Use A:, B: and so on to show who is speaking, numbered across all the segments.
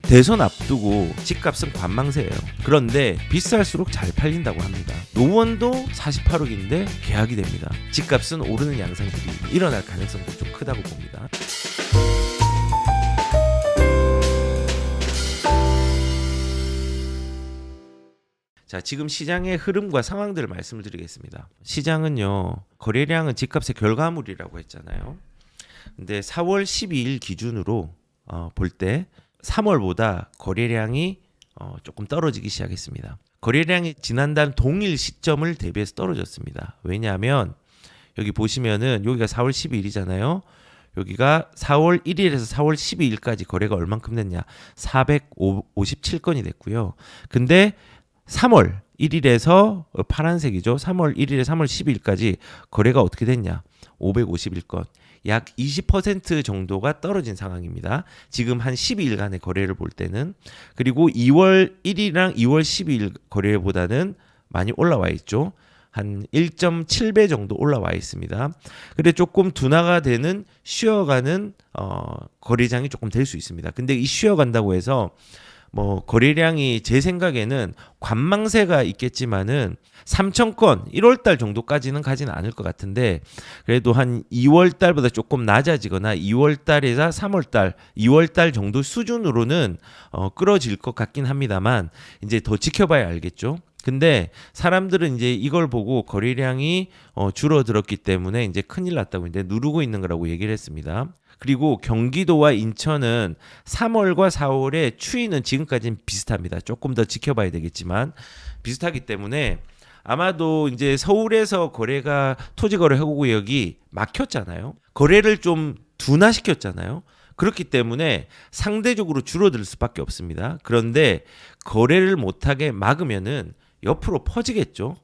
A: 대선 앞두고 집값은 관망세예요. 그런데 비쌀수록 잘 팔린다고 합니다. 노원도 48억인데 계약이 됩니다. 집값은 오르는 양상들이 일어날 가능성도 좀 크다고 봅니다. 자, 지금 시장의 흐름과 상황들을 말씀을 드리겠습니다. 시장은요, 거래량은 집값의 결과물이라고 했잖아요. 근데 4월 12일 기준으로 볼 때 3월보다 거래량이 조금 떨어지기 시작했습니다. 거래량이 지난달 동일 시점을 대비해서 떨어졌습니다. 왜냐하면 여기 보시면은 여기가 4월 12일이잖아요. 여기가 4월 1일에서 4월 12일까지 거래가 얼만큼 됐냐? 457건이 됐고요. 근데 3월 1일에서 파란색이죠. 3월 1일에 3월 12일까지 거래가 어떻게 됐냐? 551건. 약 20% 정도가 떨어진 상황입니다. 지금 한 12일간의 거래를 볼 때는. 그리고 2월 1일이랑 2월 12일 거래보다는 많이 올라와 있죠. 한 1.7배 정도 올라와 있습니다. 근데 조금 둔화가 되는 쉬어가는 거래장이 조금 될 수 있습니다. 근데 이 쉬어간다고 해서 뭐 거래량이 제 생각에는 관망세가 있겠지만은 3,000건 1월 달 정도까지는 가지는 않을 것 같은데 그래도 한 2월 달보다 조금 낮아지거나 2월 달에서 3월 달, 2월 달 정도 수준으로는 끌어질 것 같긴 합니다만 이제 더 지켜봐야 알겠죠. 근데 사람들은 이제 이걸 보고 거래량이 줄어들었기 때문에 이제 큰일 났다고 이제 누르고 있는 거라고 얘기를 했습니다. 그리고 경기도와 인천은 3월과 4월의 추이는 지금까지는 비슷합니다. 조금 더 지켜봐야 되겠지만 비슷하기 때문에 아마도 이제 서울에서 거래가 토지거래해고구역이 막혔잖아요. 거래를 좀 둔화시켰잖아요. 그렇기 때문에 상대적으로 줄어들 수밖에 없습니다. 그런데 거래를 못하게 막으면은 옆으로 퍼지겠죠.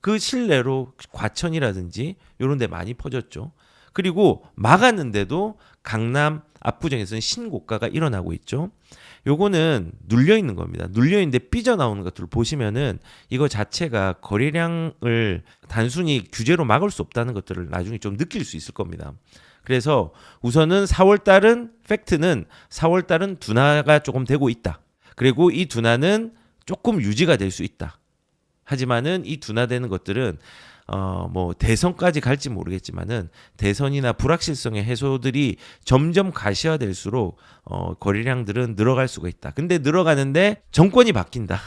A: 그 실내로 과천이라든지 이런 데 많이 퍼졌죠. 그리고 막았는데도 강남 압구정에서는 신고가가 일어나고 있죠. 요거는 눌려 있는 겁니다. 눌려 있는데 삐져나오는 것들을 보시면은 이거 자체가 거래량을 단순히 규제로 막을 수 없다는 것들을 나중에 좀 느낄 수 있을 겁니다. 그래서 우선은 4월 달은 팩트는 4월 달은 둔화가 조금 되고 있다. 그리고 이 둔화는 조금 유지가 될 수 있다. 하지만은 이 둔화되는 것들은 뭐 대선까지 갈지 모르겠지만은 대선이나 불확실성의 해소들이 점점 가시화될수록 거래량들은 늘어갈 수가 있다. 근데 늘어가는데 정권이 바뀐다.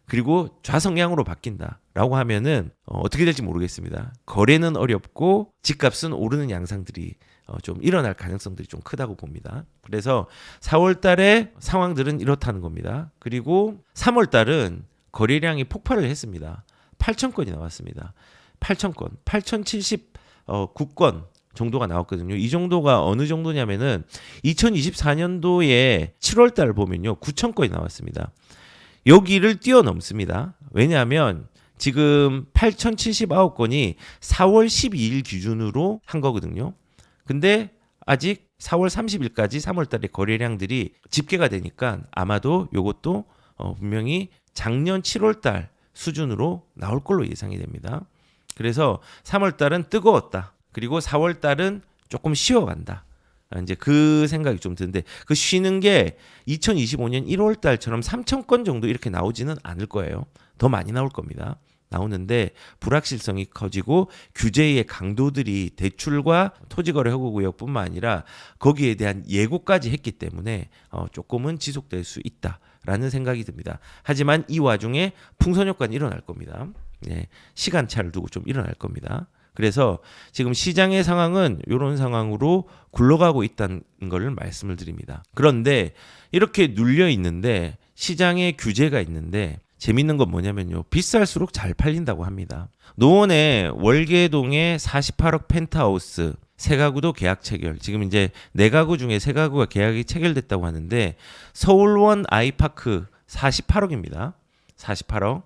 A: 그리고 좌성향으로 바뀐다라고 하면은 어떻게 될지 모르겠습니다. 거래는 어렵고 집값은 오르는 양상들이 좀 일어날 가능성들이 좀 크다고 봅니다. 그래서 4월 달에 상황들은 이렇다는 겁니다. 그리고 3월 달은 거래량이 폭발을 했습니다. 8,000건이 나왔습니다. 8,000건, 8,079건 정도가 나왔거든요. 이 정도가 어느 정도냐면은 2024년도에 7월 달 보면요. 9,000건이 나왔습니다. 여기를 뛰어넘습니다. 왜냐하면 지금 8,079건이 4월 12일 기준으로 한 거거든요. 근데 아직 4월 30일까지 3월 달에 거래량들이 집계가 되니까 아마도 이것도 분명히 작년 7월 달 수준으로 나올 걸로 예상이 됩니다. 그래서 3월 달은 뜨거웠다. 그리고 4월 달은 조금 쉬어간다. 이제 그 생각이 좀 드는데 그 쉬는 게 2025년 1월 달처럼 3,000건 정도 이렇게 나오지는 않을 거예요. 더 많이 나올 겁니다. 나오는데 불확실성이 커지고 규제의 강도들이 대출과 토지거래허가구역뿐만 아니라 거기에 대한 예고까지 했기 때문에 조금은 지속될 수 있다라는 생각이 듭니다. 하지만 이 와중에 풍선 효과는 일어날 겁니다. 네, 시간차를 두고 좀 일어날 겁니다. 그래서 지금 시장의 상황은 이런 상황으로 굴러가고 있다는 걸 말씀을 드립니다. 그런데 이렇게 눌려 있는데 시장에 규제가 있는데 재밌는 건 뭐냐면요. 비쌀수록 잘 팔린다고 합니다. 노원의 월계동의 48억 펜트하우스 3가구도 계약 체결. 지금 이제 4가구 중에 3가구가 계약이 체결됐다고 하는데 서울원 아이파크 48억입니다. 48억.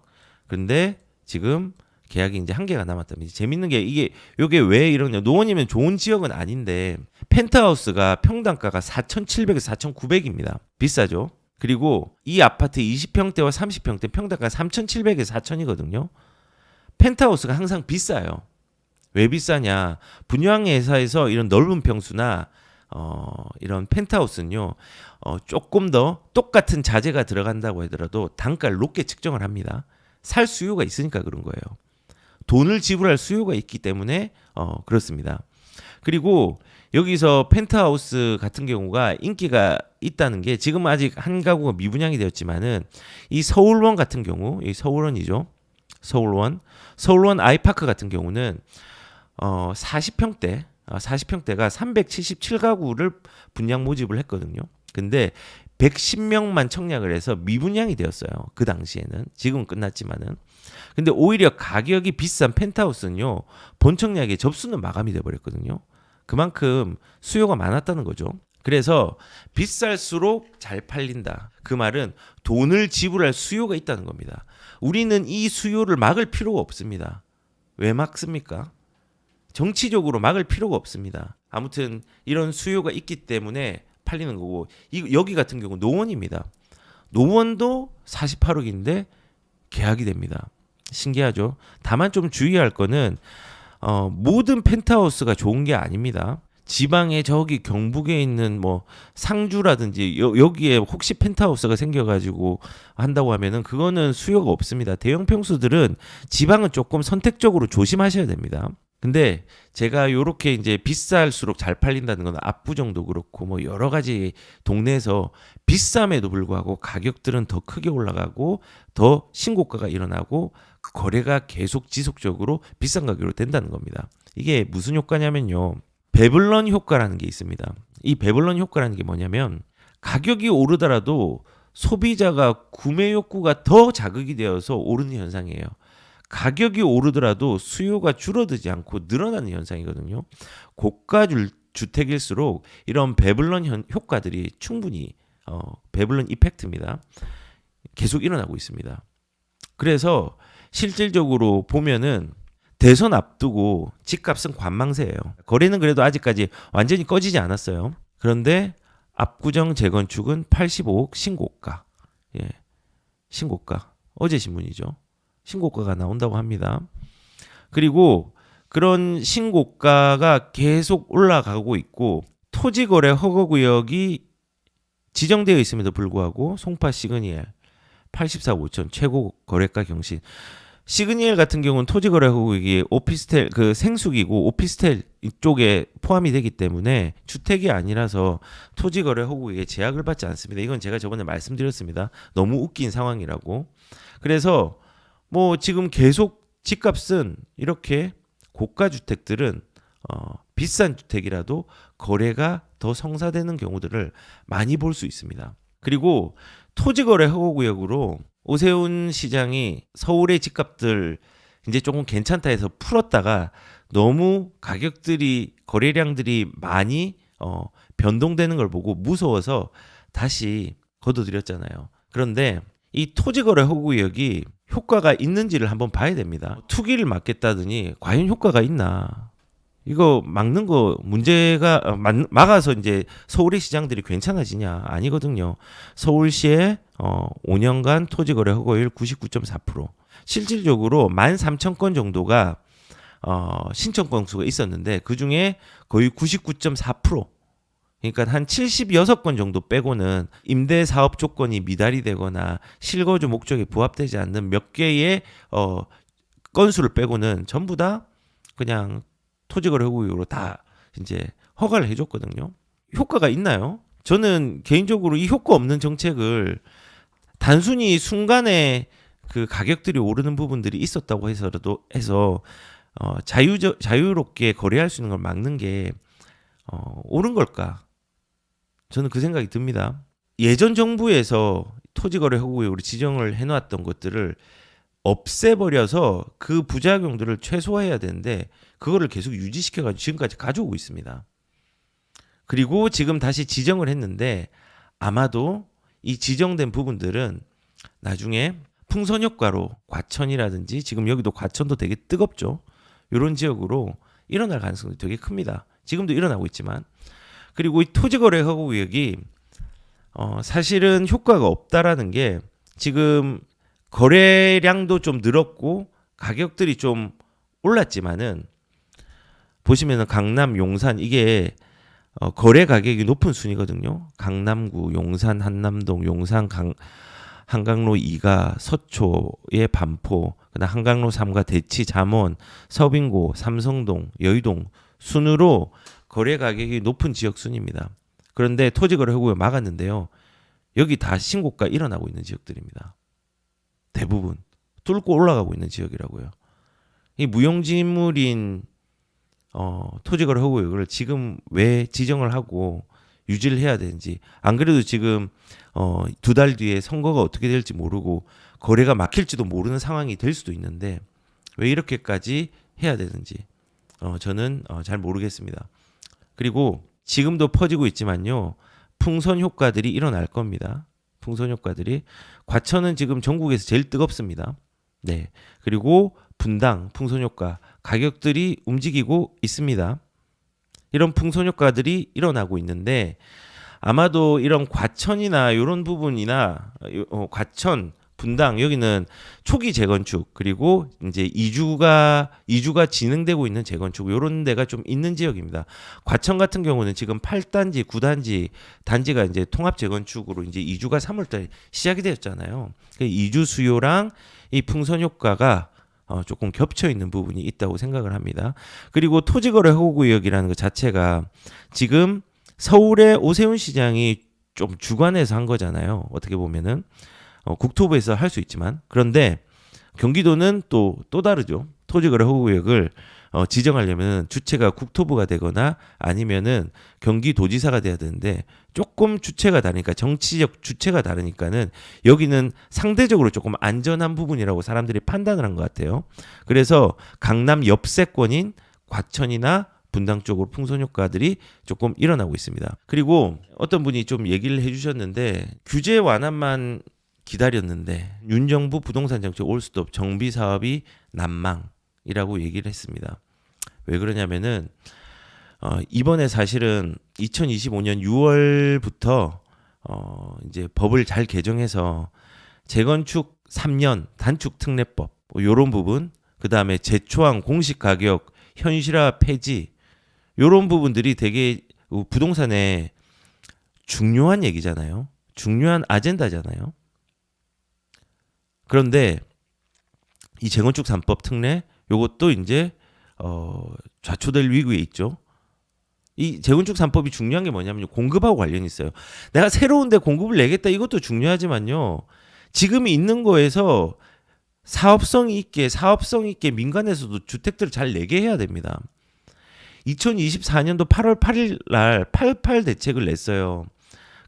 A: 그런데 지금 계약이 이제 1개가 남았답니다. 재밌는 게 이게 왜 이러냐. 노원이면 좋은 지역은 아닌데 펜트하우스가 평당가가 4,700에서 4,900입니다. 비싸죠. 그리고 이 아파트 20평대와 30평대 평당가 3,700에서 4,000이거든요. 펜트하우스가 항상 비싸요. 왜 비싸냐? 분양회사에서 이런 넓은 평수나 이런 펜트하우스는요. 조금 더 똑같은 자재가 들어간다고 하더라도 단가를 높게 측정을 합니다. 살 수요가 있으니까 그런 거예요. 돈을 지불할 수요가 있기 때문에 그렇습니다. 그리고 여기서 펜트하우스 같은 경우가 인기가 있다는 게 지금 아직 한 가구가 미분양이 되었지만은 이 서울원 같은 경우, 이 서울원이죠. 서울원 아이파크 같은 경우는 40평대가 377가구를 분양 모집을 했거든요. 근데 110명만 청약을 해서 미분양이 되었어요. 그 당시에는. 지금은 끝났지만은. 근데 오히려 가격이 비싼 펜트하우스는요. 본청약의 접수는 마감이 돼 버렸거든요. 그만큼 수요가 많았다는 거죠. 그래서 비쌀수록 잘 팔린다. 그 말은 돈을 지불할 수요가 있다는 겁니다. 우리는 이 수요를 막을 필요가 없습니다. 왜 막습니까? 정치적으로 막을 필요가 없습니다. 아무튼 이런 수요가 있기 때문에 팔리는 거고, 여기 같은 경우 노원입니다. 노원도 48억인데 계약이 됩니다. 신기하죠? 다만 좀 주의할 거는 모든 펜트하우스가 좋은 게 아닙니다. 지방에 저기 경북에 있는 뭐 상주라든지 여기에 혹시 펜트하우스가 생겨가지고 한다고 하면은 그거는 수요가 없습니다. 대형 평수들은 지방은 조금 선택적으로 조심하셔야 됩니다. 근데 제가 요렇게 이제 비쌀수록 잘 팔린다는 건 압구정도 그렇고 뭐 여러 가지 동네에서 비쌈에도 불구하고 가격들은 더 크게 올라가고 더 신고가가 일어나고 거래가 계속 지속적으로 비싼 가격으로 된다는 겁니다. 이게 무슨 효과냐면요. 배블런 효과라는 게 있습니다. 이 배블런 효과라는 게 뭐냐면 가격이 오르더라도 소비자가 구매 욕구가 더 자극이 되어서 오르는 현상이에요. 가격이 오르더라도 수요가 줄어들지 않고 늘어나는 현상이거든요. 고가 주택일수록 이런 배블런 효과들이 충분히 배블런 이펙트입니다. 계속 일어나고 있습니다. 그래서 실질적으로 보면은 대선 앞두고 집값은 관망세예요. 거래는 그래도 아직까지 완전히 꺼지지 않았어요. 그런데 압구정 재건축은 85억 신고가. 예. 신고가. 어제 신문이죠. 신고가가 나온다고 합니다. 그리고 그런 신고가가 계속 올라가고 있고 토지거래 허가구역이 지정되어 있음에도 불구하고 송파 시그니엘 84억 5천 최고 거래가 경신. 시그니엘 같은 경우는 토지거래 허가구역이 오피스텔 그 생수기고 오피스텔 이쪽에 포함이 되기 때문에 주택이 아니라서 토지거래 허가구역에 제약을 받지 않습니다. 이건 제가 저번에 말씀드렸습니다. 너무 웃긴 상황이라고. 그래서 뭐 지금 계속 집값은 이렇게 고가 주택들은 비싼 주택이라도 거래가 더 성사되는 경우들을 많이 볼 수 있습니다. 그리고 토지거래 허가구역으로 오세훈 시장이 서울의 집값들 이제 조금 괜찮다 해서 풀었다가 너무 가격들이 거래량들이 많이 변동되는 걸 보고 무서워서 다시 거둬들였잖아요. 그런데 이 토지거래 허가구역이 효과가 있는지를 한번 봐야 됩니다. 투기를 막겠다더니 과연 효과가 있나? 이거 막는 거 문제가 막아서 이제 서울의 시장들이 괜찮아지냐? 아니거든요. 서울시의 5년간 토지거래 허가율 99.4%. 실질적으로 13,000건 정도가 신청 건수가 있었는데 그 중에 거의 99.4%. 그러니까 한 76건 정도 빼고는 임대 사업 조건이 미달이 되거나 실거주 목적에 부합되지 않는 몇 개의 건수를 빼고는 전부 다 그냥 토지거래 허가구역으로 다 이제 허가를 해줬거든요. 효과가 있나요? 저는 개인적으로 이 효과 없는 정책을 단순히 순간에 그 가격들이 오르는 부분들이 있었다고 해서 자유롭게 거래할 수 있는 걸 막는 게 옳은 걸까? 저는 그 생각이 듭니다. 예전 정부에서 토지거래 허가구역으로 지정을 해놨던 것들을 없애버려서 그 부작용들을 최소화해야 되는데 그거를 계속 유지시켜가지고 지금까지 가져오고 있습니다. 그리고 지금 다시 지정을 했는데 아마도 이 지정된 부분들은 나중에 풍선 효과로 과천이라든지 지금 여기도 과천도 되게 뜨겁죠. 이런 지역으로 일어날 가능성이 되게 큽니다. 지금도 일어나고 있지만. 그리고 이 토지거래 허가구역이 사실은 효과가 없다라는 게 지금 거래량도 좀 늘었고 가격들이 좀 올랐지만은 보시면은 강남, 용산 이게 거래 가격이 높은 순이거든요. 강남구, 용산, 한남동, 한강로 2가, 서초의 반포, 그다음 한강로 3가 대치, 잠원, 서빙고, 삼성동, 여의동 순으로 거래 가격이 높은 지역 순입니다. 그런데 토지거래 허구에 막았는데요. 여기 다 신고가 일어나고 있는 지역들입니다. 대부분 뚫고 올라가고 있는 지역이라고요. 이 무용지물인 토지거래 허구역을 지금 왜 지정을 하고 유지를 해야 되는지, 안 그래도 지금 2달 뒤에 선거가 어떻게 될지 모르고 거래가 막힐지도 모르는 상황이 될 수도 있는데 왜 이렇게까지 해야 되는지 저는 잘 모르겠습니다. 그리고 지금도 퍼지고 있지만요, 풍선 효과들이 일어날 겁니다. 풍선 효과들이. 과천은 지금 전국에서 제일 뜨겁습니다. 네. 그리고 분당 풍선 효과 가격들이 움직이고 있습니다. 이런 풍선 효과들이 일어나고 있는데 아마도 이런 과천이나 이런 부분이나 과천, 분당 여기는 초기 재건축 그리고 이제 이주가 진행되고 있는 재건축 이런 데가 좀 있는 지역입니다. 과천 같은 경우는 지금 8단지, 9단지 단지가 이제 통합 재건축으로 이제 이주가 3월달에 시작이 되었잖아요. 이주 수요랑 이 풍선 효과가 조금 겹쳐 있는 부분이 있다고 생각을 합니다. 그리고 토지거래 허구구역이라는 것 자체가 지금 서울의 오세훈 시장이 좀 주관해서 한 거잖아요. 어떻게 보면은 국토부에서 할 수 있지만, 그런데 경기도는 또 다르죠. 토지거래 허구구역을 지정하려면 주체가 국토부가 되거나 아니면은 경기도지사가 돼야 되는데 조금 주체가 다르니까, 정치적 주체가 다르니까는 여기는 상대적으로 조금 안전한 부분이라고 사람들이 판단을 한 것 같아요. 그래서 강남 옆세권인 과천이나 분당 쪽으로 풍선 효과들이 조금 일어나고 있습니다. 그리고 어떤 분이 좀 얘기를 해주셨는데, 규제 완화만 기다렸는데 윤 정부 부동산 정책 올스톱 정비 사업이 난망이라고 얘기를 했습니다. 왜 그러냐면은 이번에 사실은 2025년 6월부터 이제 법을 잘 개정해서 재건축 3년 단축 특례법 요런 부분, 그다음에 재초항 공시 가격 현실화 폐지 요런 부분들이 되게 부동산에 중요한 얘기잖아요. 중요한 아젠다잖아요. 그런데 이 재건축 3법 특례 요것도 이제 좌초될 위기에 있죠. 이 재건축 3법이 중요한 게 뭐냐면요, 공급하고 관련이 있어요. 내가 새로운 데 공급을 내겠다 이것도 중요하지만요, 지금 있는 거에서 사업성 있게 민간에서도 주택들을 잘 내게 해야 됩니다. 2024년도 8월 8일 날 8.8 대책을 냈어요.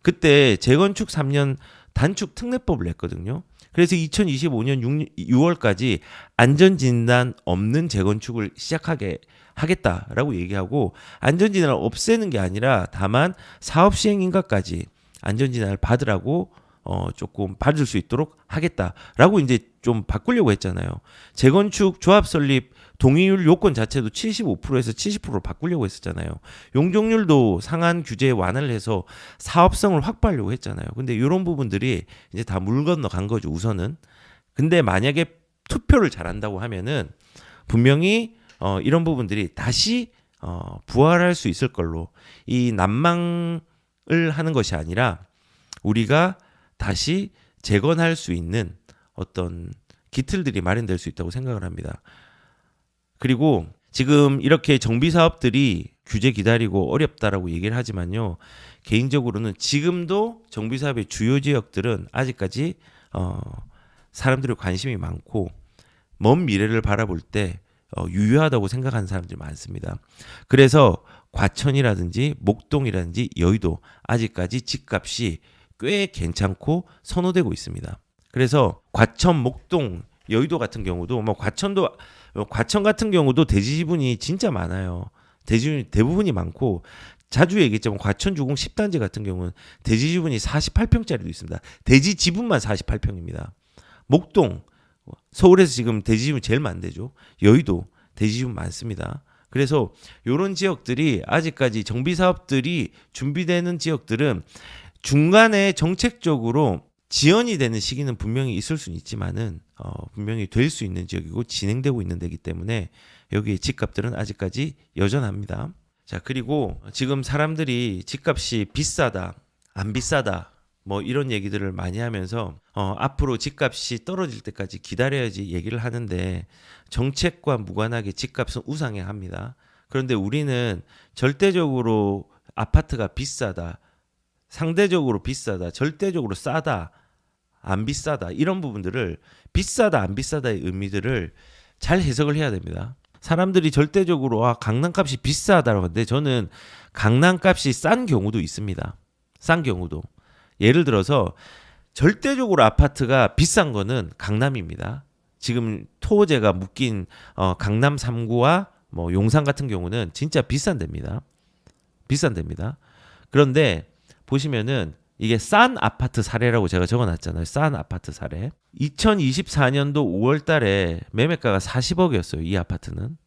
A: 그때 재건축 3년 단축 특례법을 냈거든요. 그래서 2025년 6월까지 안전진단 없는 재건축을 시작하게 하겠다라고 얘기하고, 안전진단을 없애는 게 아니라 다만 사업 시행 인가까지 안전진단을 받으라고 조금 받을 수 있도록 하겠다라고 이제 좀 바꾸려고 했잖아요. 재건축 조합 설립 동의율 요건 자체도 75%에서 70%로 바꾸려고 했었잖아요. 용적률도 상한 규제 완화를 해서 사업성을 확보하려고 했잖아요. 근데 이런 부분들이 이제 다 물 건너 간 거죠, 우선은. 근데 만약에 투표를 잘한다고 하면은 분명히 이런 부분들이 다시 부활할 수 있을 걸로, 이 난망을 하는 것이 아니라 우리가 다시 재건할 수 있는 어떤 기틀들이 마련될 수 있다고 생각을 합니다. 그리고 지금 이렇게 정비 사업들이 규제 기다리고 어렵다라고 얘기를 하지만요, 개인적으로는 지금도 정비 사업의 주요 지역들은 아직까지 사람들의 관심이 많고 먼 미래를 바라볼 때 유효하다고 생각하는 사람들이 많습니다. 그래서 과천이라든지 목동이라든지 여의도 아직까지 집값이 꽤 괜찮고 선호되고 있습니다. 그래서 과천, 목동, 여의도 같은 경우도 과천 같은 경우도 대지 지분이 진짜 많아요. 대지 대부분이 많고, 자주 얘기했지만 과천 주공 10단지 같은 경우는 대지 지분이 48평짜리도 있습니다. 대지 지분만 48평입니다. 목동, 서울에서 지금 대지 지분 제일 많대죠. 여의도 대지 지분 많습니다. 그래서 이런 지역들이 아직까지 정비 사업들이 준비되는 지역들은 중간에 정책적으로 지연이 되는 시기는 분명히 있을 수는 있지만은 분명히 될 수 있는 지역이고 진행되고 있는 데이기 때문에 여기에 집값들은 아직까지 여전합니다. 자, 그리고 지금 사람들이 집값이 비싸다, 안 비싸다, 뭐 이런 얘기들을 많이 하면서 앞으로 집값이 떨어질 때까지 기다려야지 얘기를 하는데 정책과 무관하게 집값은 우상향 합니다. 그런데 우리는 절대적으로 아파트가 비싸다, 상대적으로 비싸다, 절대적으로 싸다, 안 비싸다, 이런 부분들을 비싸다, 안 비싸다의 의미들을 잘 해석을 해야 됩니다. 사람들이 절대적으로 강남값이 비싸다라고 하는데 저는 강남값이 싼 경우도 있습니다. 싼 경우도. 예를 들어서 절대적으로 아파트가 비싼 거는 강남입니다. 지금 토호제가 묶인 강남 3구와 뭐 용산 같은 경우는 진짜 비싼 데입니다. 비싼 데입니다. 그런데 보시면은 이게 싼 아파트 사례라고 제가 적어놨잖아요. 싼 아파트 사례. 2024년도 5월 달에 매매가가 40억이었어요. 이 아파트는.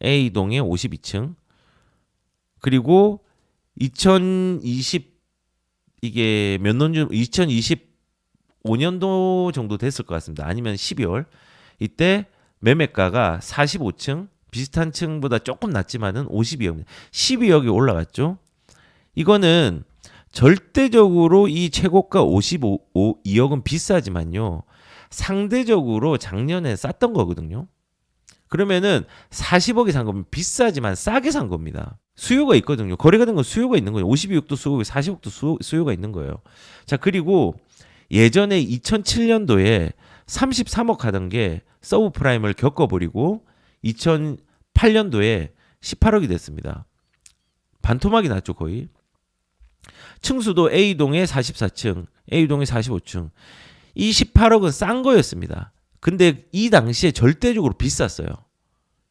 A: A동에 52층. 그리고 2020 이게 몇 년쯤 2025년도 정도 됐을 것 같습니다. 아니면 12월. 이때 매매가가 45층, 비슷한 층보다 조금 낮지만은 52억입니다. 12억이 올라갔죠. 이거는 절대적으로 이 최고가 52억은 비싸지만요. 상대적으로 작년에 쌌던 거거든요. 그러면은 40억에 산 거면 비싸지만 싸게 산 겁니다. 수요가 있거든요. 거래가 된 건 수요가 있는 거예요. 52억도 수요가, 40억도 수요가 있는 거예요. 자, 그리고 예전에 2007년도에 33억 하던 게 서브프라임을 겪어버리고 2008년도에 18억이 됐습니다. 반토막이 났죠, 거의. 층수도 A동에 44층, A동에 45층. 이 18억은 싼 거였습니다. 근데 이 당시에 절대적으로 비쌌어요.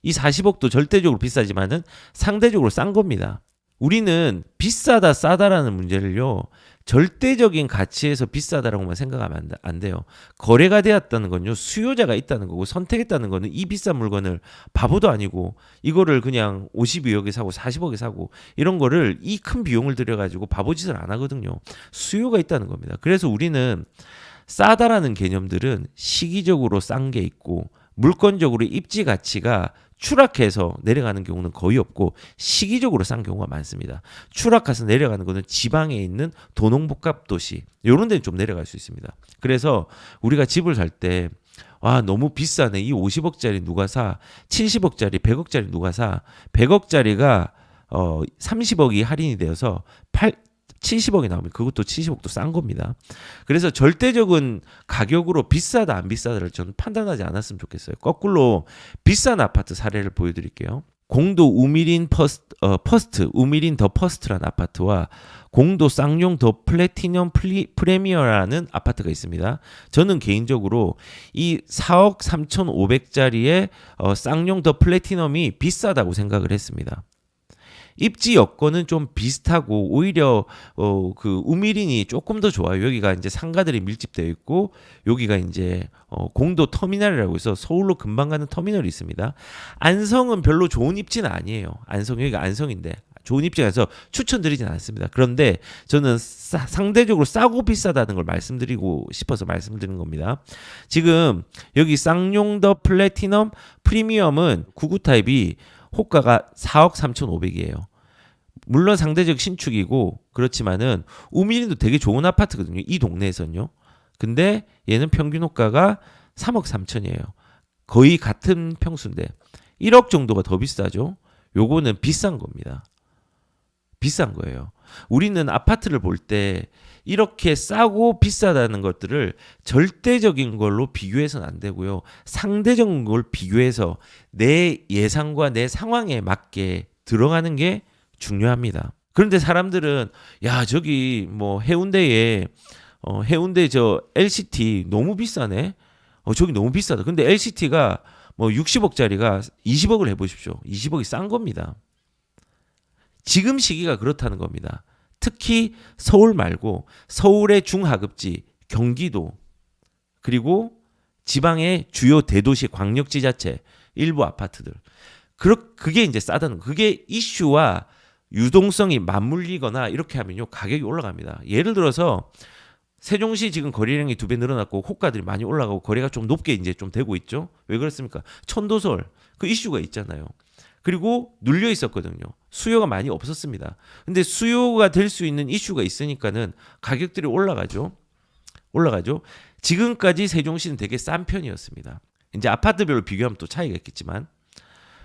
A: 이 40억도 절대적으로 비싸지만은 상대적으로 싼 겁니다. 우리는 비싸다 싸다라는 문제를요, 절대적인 가치에서 비싸다라고만 생각하면 안 돼요. 거래가 되었다는 건요, 수요자가 있다는 거고, 선택했다는 거는 이 비싼 물건을 바보도 아니고 이거를 그냥 52억에 사고 40억에 사고 이런 거를 이 큰 비용을 들여가지고 바보짓을 안 하거든요. 수요가 있다는 겁니다. 그래서 우리는 싸다라는 개념들은 시기적으로 싼 게 있고 물건적으로 입지 가치가 추락해서 내려가는 경우는 거의 없고 시기적으로 싼 경우가 많습니다. 추락해서 내려가는 거는 지방에 있는 도농복합 도시 이런 데는 좀 내려갈 수 있습니다. 그래서 우리가 집을 살 때 너무 비싸네. 이 50억짜리 누가 사? 70억짜리, 100억짜리 누가 사? 100억짜리가 30억이 할인이 되어서 70억이 나오면 그것도 70억도 싼 겁니다. 그래서 절대적인 가격으로 비싸다 안 비싸다를 저는 판단하지 않았으면 좋겠어요. 거꾸로 비싼 아파트 사례를 보여드릴게요. 공도 우미린 퍼스트, 우미린 더 퍼스트라는 아파트와 공도 쌍용 더 플래티넘 프리미어라는 아파트가 있습니다. 저는 개인적으로 이 4억 3,500짜리의 쌍용 더 플래티넘이 비싸다고 생각을 했습니다. 입지 여건은 좀 비슷하고 오히려 그 우미린이 조금 더 좋아요. 여기가 이제 상가들이 밀집되어 있고 여기가 이제 공도 터미널이라고 해서 서울로 금방 가는 터미널이 있습니다. 안성은 별로 좋은 입지는 아니에요. 여기가 안성인데 좋은 입지라서 추천드리진 않습니다. 그런데 저는 상대적으로 싸고 비싸다는 걸 말씀드리고 싶어서 말씀드리는 겁니다. 지금 여기 쌍용 더 플래티넘 프리미엄은 99 타입이 호가가 4억 3,500이에요. 물론 상대적 신축이고 그렇지만은 우미린도 되게 좋은 아파트거든요. 이 동네에서는요. 근데 얘는 평균 호가가 3억 3천이에요. 거의 같은 평수인데 1억 정도가 더 비싸죠. 요거는 비싼 겁니다. 비싼 거예요. 우리는 아파트를 볼 때 이렇게 싸고 비싸다는 것들을 절대적인 걸로 비교해서는 안 되고요. 상대적인 걸 비교해서 내 예상과 내 상황에 맞게 들어가는 게 중요합니다. 그런데 사람들은 저기 뭐 해운대에 해운대 저 LCT 너무 비싸네. 저기 너무 비싸다. 근데 LCT가 뭐 60억짜리가 20억을 해보십시오. 20억이 싼 겁니다. 지금 시기가 그렇다는 겁니다. 특히 서울 말고 서울의 중하급지, 경기도 그리고 지방의 주요 대도시 광역지자체 일부 아파트들 그게 이제 싸다는 거. 그게 이슈와 유동성이 맞물리거나 이렇게 하면요 가격이 올라갑니다. 예를 들어서 세종시 지금 거래량이 2배 늘어났고 호가들이 많이 올라가고 거래가 좀 높게 이제 좀 되고 있죠. 왜 그렇습니까? 천도설 그 이슈가 있잖아요. 그리고 눌려 있었거든요. 수요가 많이 없었습니다. 근데 수요가 될 수 있는 이슈가 있으니까는 가격들이 올라가죠. 지금까지 세종시는 되게 싼 편이었습니다. 이제 아파트별로 비교하면 또 차이가 있겠지만,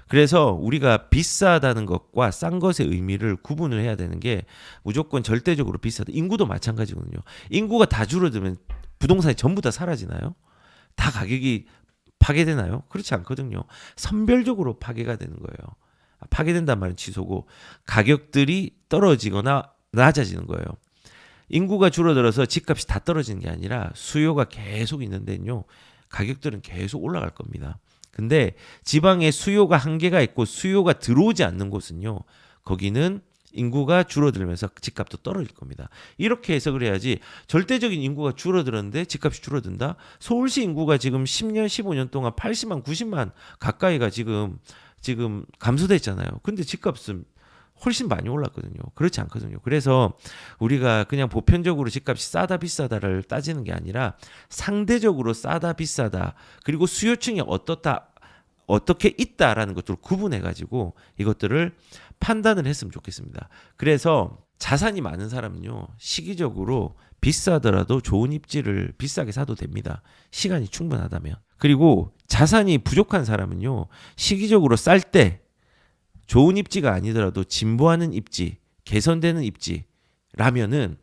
A: 그래서 우리가 비싸다는 것과 싼 것의 의미를 구분을 해야 되는 게 무조건 절대적으로 비싸다. 인구도 마찬가지거든요. 인구가 다 줄어들면 부동산이 전부 다 사라지나요? 다 가격이 파괴되나요? 그렇지 않거든요. 선별적으로 파괴가 되는 거예요. 파괴된단 말은 취소고 가격들이 떨어지거나 낮아지는 거예요. 인구가 줄어들어서 집값이 다 떨어지는 게 아니라 수요가 계속 있는데요. 가격들은 계속 올라갈 겁니다. 근데 지방에 수요가 한계가 있고 수요가 들어오지 않는 곳은요. 거기는 인구가 줄어들면서 집값도 떨어질 겁니다. 이렇게 해석을 해야지 절대적인 인구가 줄어들었는데 집값이 줄어든다? 서울시 인구가 지금 10년, 15년 동안 80만, 90만 가까이가 지금 감소됐잖아요. 근데 집값은 훨씬 많이 올랐거든요. 그렇지 않거든요. 그래서 우리가 그냥 보편적으로 집값이 싸다 비싸다를 따지는 게 아니라 상대적으로 싸다 비싸다 그리고 수요층이 어떻게 있다라는 것들을 구분해 가지고 이것들을 판단을 했으면 좋겠습니다. 그래서 자산이 많은 사람은요. 시기적으로 비싸더라도 좋은 입지를 비싸게 사도 됩니다. 시간이 충분하다면. 그리고 자산이 부족한 사람은요. 시기적으로 쌀 때 좋은 입지가 아니더라도 진보하는 입지, 개선되는 입지라면은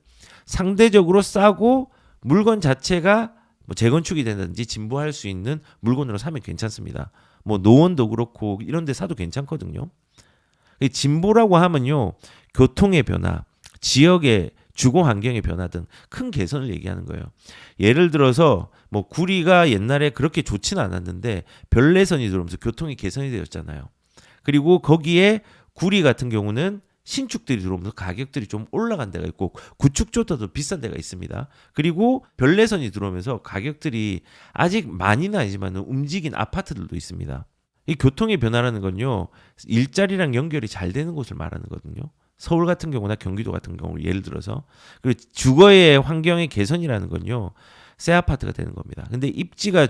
A: 상대적으로 싸고 물건 자체가 뭐 재건축이 된다든지 진보할 수 있는 물건으로 사면 괜찮습니다. 뭐 노원도 그렇고 이런 데 사도 괜찮거든요. 진보라고 하면요. 교통의 변화, 지역의 주거 환경의 변화 등 큰 개선을 얘기하는 거예요. 예를 들어서 뭐 구리가 옛날에 그렇게 좋지는 않았는데 별내선이 들어오면서 교통이 개선이 되었잖아요. 그리고 거기에 구리 같은 경우는 신축들이 들어오면서 가격들이 좀 올라간 데가 있고 구축조차 더 비싼 데가 있습니다. 그리고 별내선이 들어오면서 가격들이 아직 많이는 아니지만 움직인 아파트들도 있습니다. 이 교통의 변화라는 건요. 일자리랑 연결이 잘 되는 곳을 말하는 거거든요. 서울 같은 경우나 경기도 같은 경우 예를 들어서 그리고 주거의 환경의 개선이라는 건요. 새 아파트가 되는 겁니다. 근데 입지가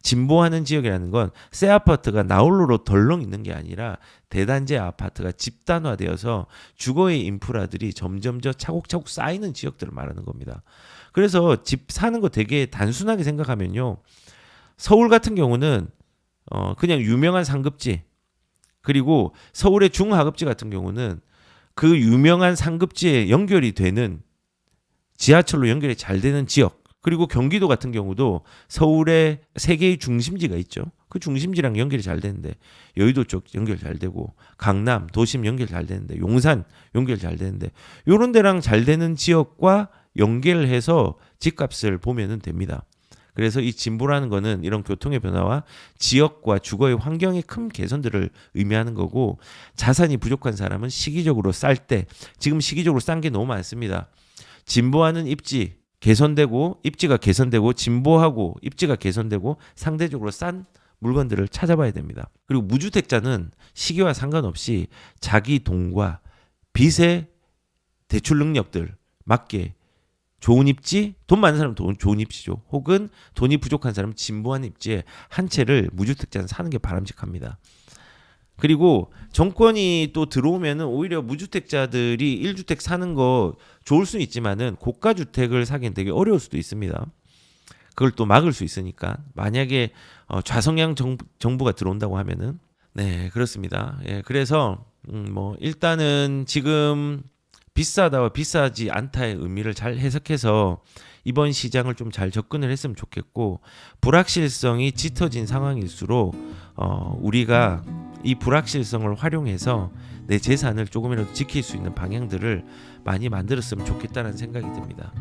A: 진보하는 지역이라는 건 새 아파트가 나홀로로 덜렁 있는 게 아니라 대단지 아파트가 집단화되어서 주거의 인프라들이 점점 차곡차곡 쌓이는 지역들을 말하는 겁니다. 그래서 집 사는 거 되게 단순하게 생각하면요. 서울 같은 경우는 그냥 유명한 상급지 그리고 서울의 중하급지 같은 경우는 그 유명한 상급지에 연결이 되는 지하철로 연결이 잘 되는 지역 그리고 경기도 같은 경우도 서울의 세 개의 중심지가 있죠. 그 중심지랑 연결이 잘 되는데 여의도 쪽 연결 잘 되고 강남, 도심 연결 잘 되는데 용산 연결 잘 되는데 이런 데랑 잘 되는 지역과 연결해서 집값을 보면은 됩니다. 그래서 이 진보라는 거는 이런 교통의 변화와 지역과 주거의 환경의 큰 개선들을 의미하는 거고 자산이 부족한 사람은 시기적으로 쌀 때 지금 시기적으로 싼 게 너무 많습니다. 진보하는 입지 개선되고 입지가 개선되고 진보하고 입지가 개선되고 상대적으로 싼 물건들을 찾아봐야 됩니다. 그리고 무주택자는 시기와 상관없이 자기 돈과 빚의 대출 능력들 맞게 좋은 입지, 돈 많은 사람은 좋은 입지죠. 혹은 돈이 부족한 사람은 진보한 입지에 한 채를 무주택자는 사는 게 바람직합니다. 그리고 정권이 또 들어오면은 오히려 무주택자들이 1주택 사는 거 좋을 수는 있지만은 고가 주택을 사기엔 되게 어려울 수도 있습니다. 그걸 또 막을 수 있으니까 만약에 좌성향 정부가 들어온다고 하면은 네 그렇습니다. 예, 그래서 뭐 일단은 지금 비싸다와 비싸지 않다의 의미를 잘 해석해서 이번 시장을 좀 잘 접근을 했으면 좋겠고 불확실성이 짙어진 상황일수록 우리가 이 불확실성을 활용해서 내 재산을 조금이라도 지킬 수 있는 방향들을 많이 만들었으면 좋겠다는 생각이 듭니다.